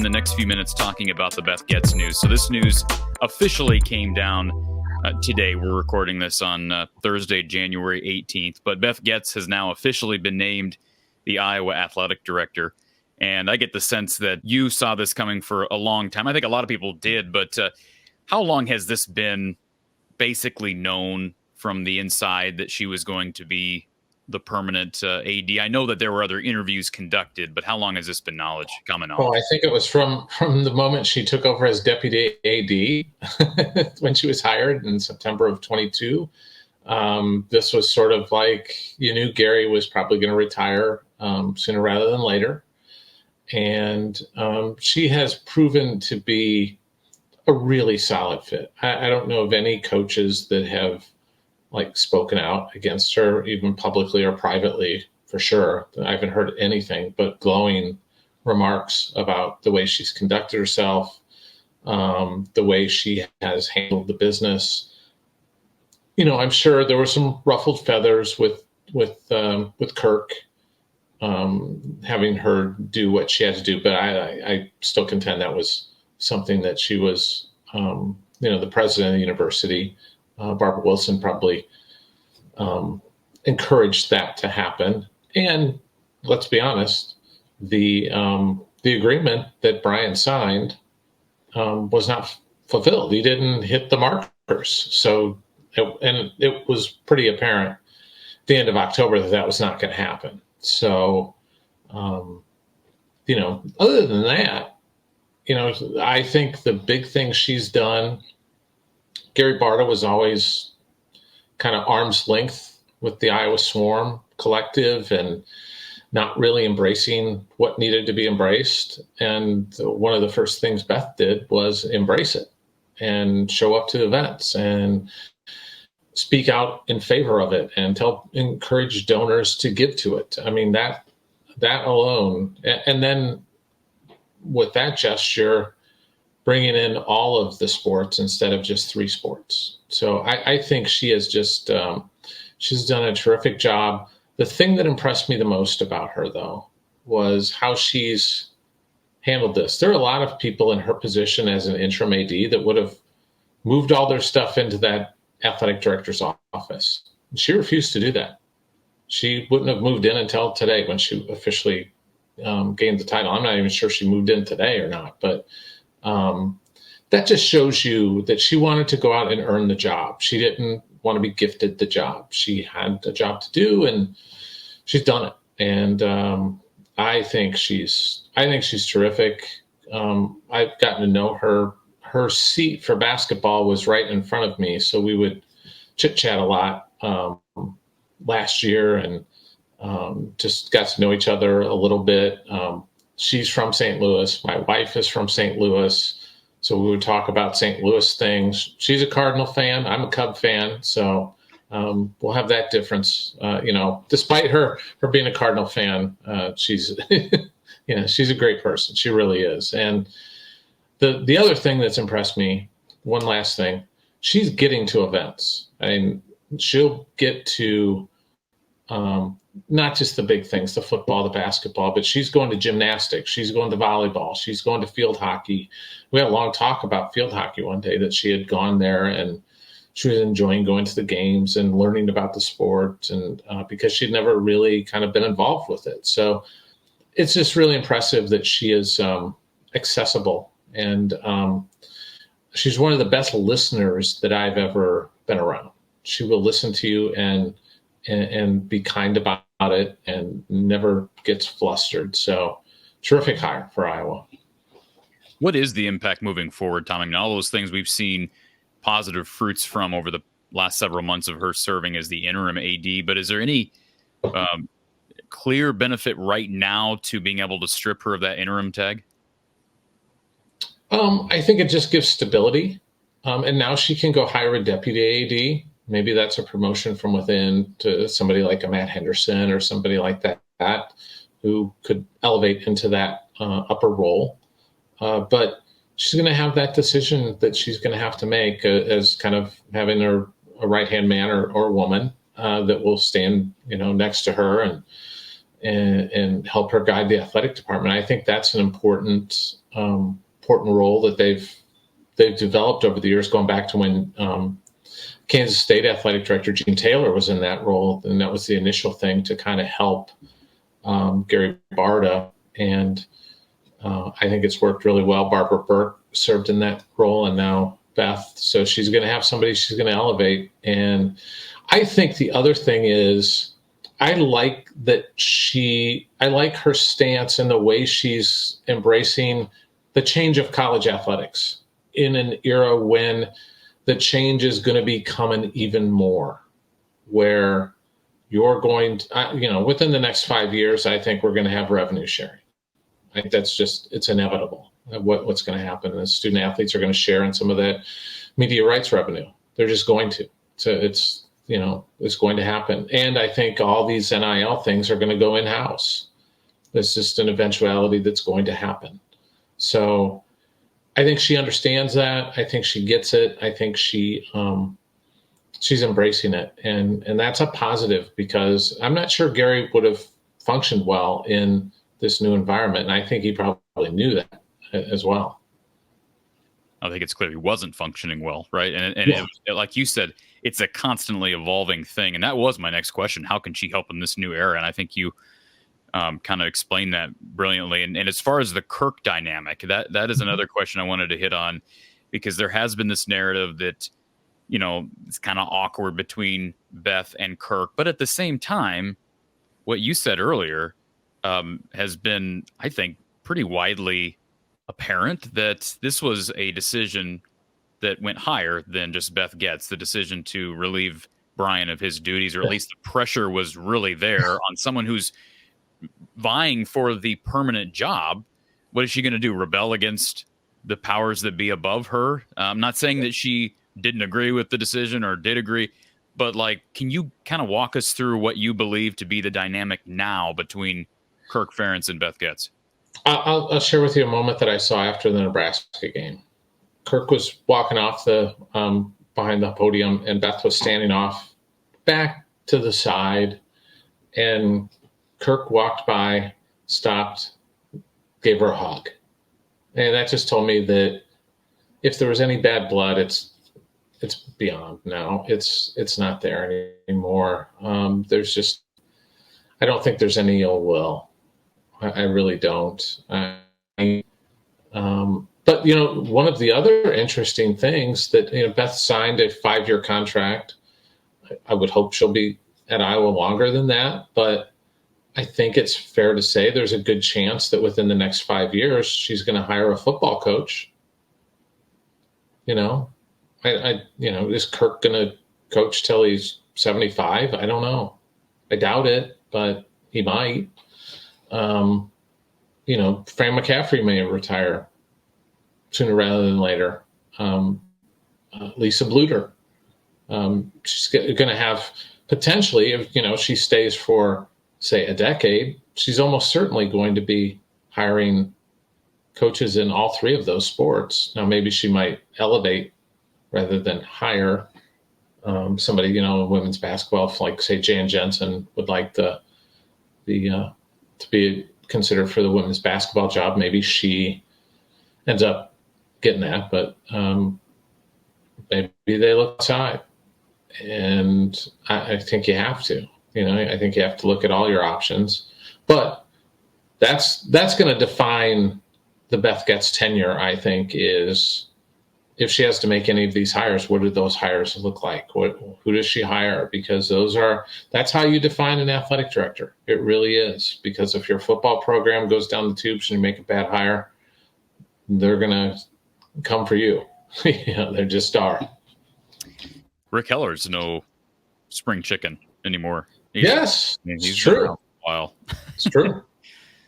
spend the next few minutes talking about the Beth Goetz news. So this news officially came down today. We're recording this on Thursday, January 18th. But Beth Goetz has now officially been named the Iowa athletic director. And I get the sense that you saw this coming for a long time. I think a lot of people did. But how long has this been basically known from the inside that she was going to be the permanent AD? I know that there were other interviews conducted, but how long has this been common knowledge? Well, I think it was from the moment she took over as deputy AD when she was hired in September of 22. This was sort of like, you knew Gary was probably going to retire sooner rather than later. And she has proven to be a really solid fit. I don't know of any coaches that have spoken out against her, even publicly or privately, for sure. I haven't heard anything but glowing remarks about the way she's conducted herself, the way she has handled the business. You know, I'm sure there were some ruffled feathers with Kirk, having her do what she had to do, but I still contend that was something that she was, the president of the university, Barbara Wilson, probably encouraged that to happen. And let's be honest, the agreement that Brian signed was not fulfilled. He didn't hit the markers. So, it was pretty apparent at the end of October that was not going to happen. So, other than that, I think the big thing she's done, Cory Brada was always kind of arm's length with the Iowa Swarm collective and not really embracing what needed to be embraced. And one of the first things Beth did was embrace it and show up to events and speak out in favor of it and encourage donors to give to it. I mean, that alone, and then with that gesture, bringing in all of the sports instead of just 3 sports. So I think she has just, she's done a terrific job. The thing that impressed me the most about her, though, was how she's handled this. There are a lot of people in her position as an interim AD that would have moved all their stuff into that athletic director's office. She refused to do that. She wouldn't have moved in until today when she officially gained the title. I'm not even sure she moved in today or not, but that just shows you that she wanted to go out and earn the job. She didn't want to be gifted the job. She had a job to do, and she's done it. And I think she's terrific. I've gotten to know her. Her seat for basketball was right in front of me, so we would chit chat a lot last year, and just got to know each other a little bit. She's from St. Louis. My wife is from St. Louis. So we would talk about St. Louis things. She's a Cardinal fan. I'm a Cub fan. So we'll have that difference. Despite her being a Cardinal fan, she's, she's a great person. She really is. And the other thing that's impressed me, one last thing, she's getting to events. I mean, she'll get to not just the big things, the football, the basketball, but she's going to gymnastics. She's going to volleyball. She's going to field hockey. We had a long talk about field hockey one day, that she had gone there and she was enjoying going to the games and learning about the sport, and because she'd never really kind of been involved with it. So it's just really impressive that she is accessible, and she's one of the best listeners that I've ever been around. She will listen to you and be kind about it and never gets flustered. So terrific hire for Iowa. What is the impact moving forward, Tom? I mean, all those things we've seen positive fruits from over the last several months of her serving as the interim AD, but is there any clear benefit right now to being able to strip her of that interim tag? I think it just gives stability. And now she can go hire a deputy AD. Maybe that's a promotion from within to somebody like a Matt Henderson or somebody like that who could elevate into that upper role. But she's going to have that decision that she's going to have to make as kind of having a right-hand man or woman that will stand, next to her and and help her guide the athletic department. I think that's an important role that they've developed over the years, going back to when Kansas State athletic director Gene Taylor was in that role, and that was the initial thing to kind of help Cory Brada, and I think it's worked really well. Barbara Burke served in that role, and now Beth. So she's going to have somebody she's going to elevate. And I think the other thing is, I like her stance and the way she's embracing the change of college athletics in an era when the change is going to be coming even more, where you're going to, within the next 5 years, I think we're going to have revenue sharing. I think that's it's inevitable. What's going to happen is student athletes are going to share in some of that media rights revenue. They're just going to. So it's going to happen. And I think all these NIL things are going to go in-house. It's just an eventuality that's going to happen. So I think she understands that. I think she gets it. I think she's embracing it. And that's a positive, because I'm not sure Gary would have functioned well in this new environment. And I think he probably knew that as well. I think it's clear he wasn't functioning well, right? And Yeah. Like you said, it's a constantly evolving thing. And that was my next question. How can she help in this new era? And I think you kind of explained that brilliantly. And as far as the Kirk dynamic, that is another question I wanted to hit on, because there has been this narrative that, it's kind of awkward between Beth and Kirk. But at the same time, what you said earlier has been, I think, pretty widely apparent that this was a decision that went higher than just Beth Goetz, the decision to relieve Brian of his duties, or at least the pressure was really there on someone who's vying for the permanent job. What is she going to do? Rebel against the powers that be above her? I'm not saying that she didn't agree with the decision or did agree, but can you kind of walk us through what you believe to be the dynamic now between Kirk Ferentz and Beth Goetz? I'll share with you a moment that I saw after the Nebraska game. Kirk was walking off behind the podium, and Beth was standing off back to the side, and Kirk walked by, stopped, gave her a hug. And that just told me that if there was any bad blood, it's beyond now. It's not there anymore. I don't think there's any ill will. I really don't. But one of the other interesting things that Beth signed a 5-year contract. I would hope she'll be at Iowa longer than that, but I think it's fair to say there's a good chance that within the next 5 years she's going to hire a football coach. Is Kirk going to coach till he's 75? I don't know. I doubt it, but he might. Fran McCaffrey may retire sooner rather than later. Lisa Bluter. She's going to have potentially, if she stays for, say, a decade, she's almost certainly going to be hiring coaches in all 3 of those sports. Now, maybe she might elevate rather than hire somebody, in women's basketball, like, say, Jan Jensen would like to be considered for the women's basketball job. Maybe she ends up getting that, but maybe they look outside. And I think you have to. I think you have to look at all your options. But that's going to define the Beth Goetz tenure, I think, is if she has to make any of these hires, what do those hires look like? Who does she hire? Because that's how you define an athletic director. It really is. Because if your football program goes down the tubes and you make a bad hire, they're going to come for you. They just are. Rick Heller's no spring chicken anymore. He's he's true. been around for a while. It's true.